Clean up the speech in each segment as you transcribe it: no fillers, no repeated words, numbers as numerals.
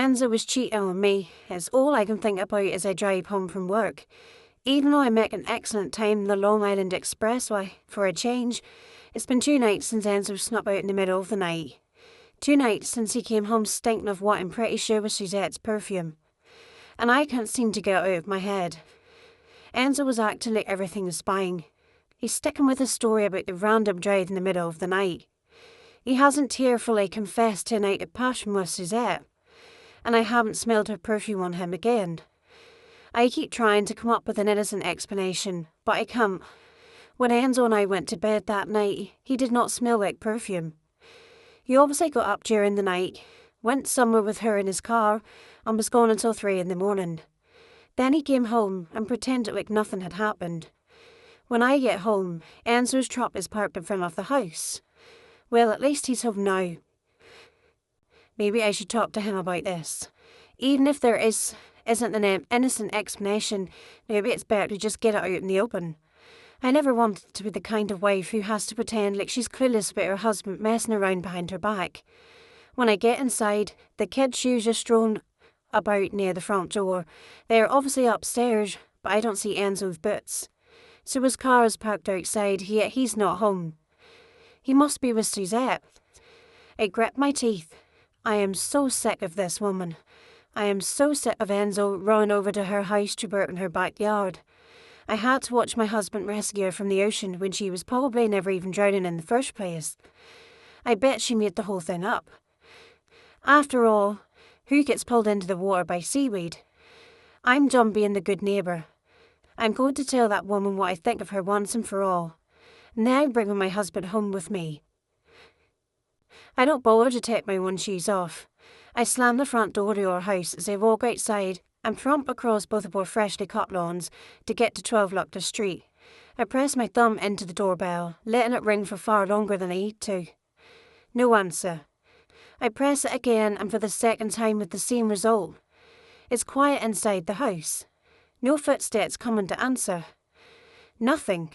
Enzo was cheating on me. It's all I can think about as I drive home from work. Even though I make an excellent time in the Long Island Expressway, for a change, it's been 2 nights since Enzo snuck out in the middle of the night. 2 nights since he came home stinking of what I'm pretty sure was Suzette's perfume. And I can't seem to get it out of my head. Enzo was acting like everything is spying. He's sticking with his story about the random drive in the middle of the night. He hasn't tearfully confessed to a night of passion with Suzette, and I haven't smelled her perfume on him again. I keep trying to come up with an innocent explanation, but I can't. When Enzo and I went to bed that night, he did not smell like perfume. He obviously got up during the night, went somewhere with her in his car, and was gone until 3 in the morning. Then he came home and pretended like nothing had happened. When I get home, Enzo's truck is parked in front of the house. Well, at least he's home now. Maybe I should talk to him about this. Even if there isn't an innocent explanation, maybe it's better to just get it out in the open. I never wanted to be the kind of wife who has to pretend like she's clueless about her husband messing around behind her back. When I get inside, the kids' shoes are strewn about near the front door. They are obviously upstairs, but I don't see Enzo's boots. So his car is parked outside, yet he's not home. He must be with Suzette. I grit my teeth. I am so sick of this woman. I am so sick of Enzo running over to her house to work in her backyard. I had to watch my husband rescue her from the ocean when she was probably never even drowning in the first place. I bet she made the whole thing up. After all, who gets pulled into the water by seaweed? I'm done being the good neighbour. I'm going to tell that woman what I think of her once and for all. Now bringing my husband home with me. I don't bother to take my one shoes off. I slam the front door to our house as I walk outside and tromp across both of our freshly cut lawns to get to 12 Luctor Street. I press my thumb into the doorbell, letting it ring for far longer than I need to. No answer. I press it again, and for the second time with the same result. It's quiet inside the house. No footsteps coming to answer. Nothing.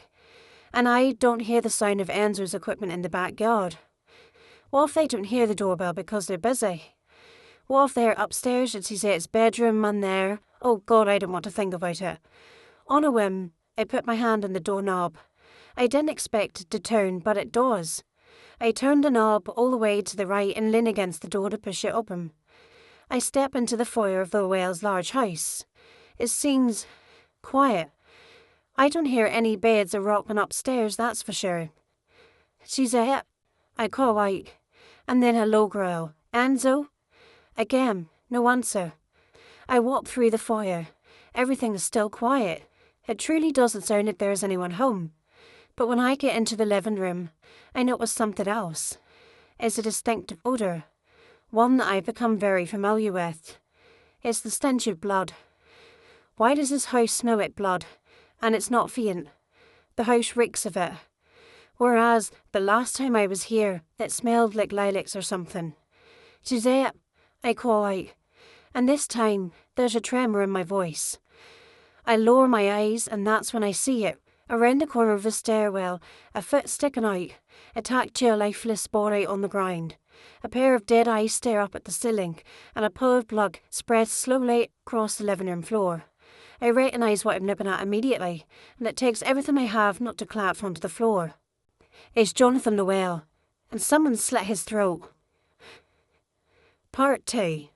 And I don't hear the sound of Enzo's equipment in the backyard. What if they don't hear the doorbell because they're busy? What if they're upstairs at Suzette's bedroom and they're... Oh God, I don't want to think about it. On a whim, I put my hand on the doorknob. I didn't expect it to turn, but it does. I turn the knob all the way to the right and lean against the door to push it open. I step into the foyer of the Wells' large house. It seems quiet. I don't hear any beds or rocking upstairs, that's for sure. Suzette, I call out, and then a low growl. Enzo? Again, no answer. I walk through the foyer. Everything is still quiet. It truly doesn't sound like there is anyone home. But when I get into the living room, I notice something else. It's a distinctive odour. One that I've become very familiar with. It's the stench of blood. Why does this house smell like blood? And it's not faint. The house reeks of it. Whereas, the last time I was here, it smelled like lilacs or something. Suzette, I call out. And this time, there's a tremor in my voice. I lower my eyes, and that's when I see it. Around the corner of the stairwell, a foot sticking out, a tactile, lifeless body on the ground. A pair of dead eyes stare up at the ceiling, and a pool of blood spreads slowly across the living room floor. I recognise what I'm looking at immediately, and it takes everything I have not to collapse onto the floor. It's Jonathan Llewellyn, and someone slit his throat. Part 2.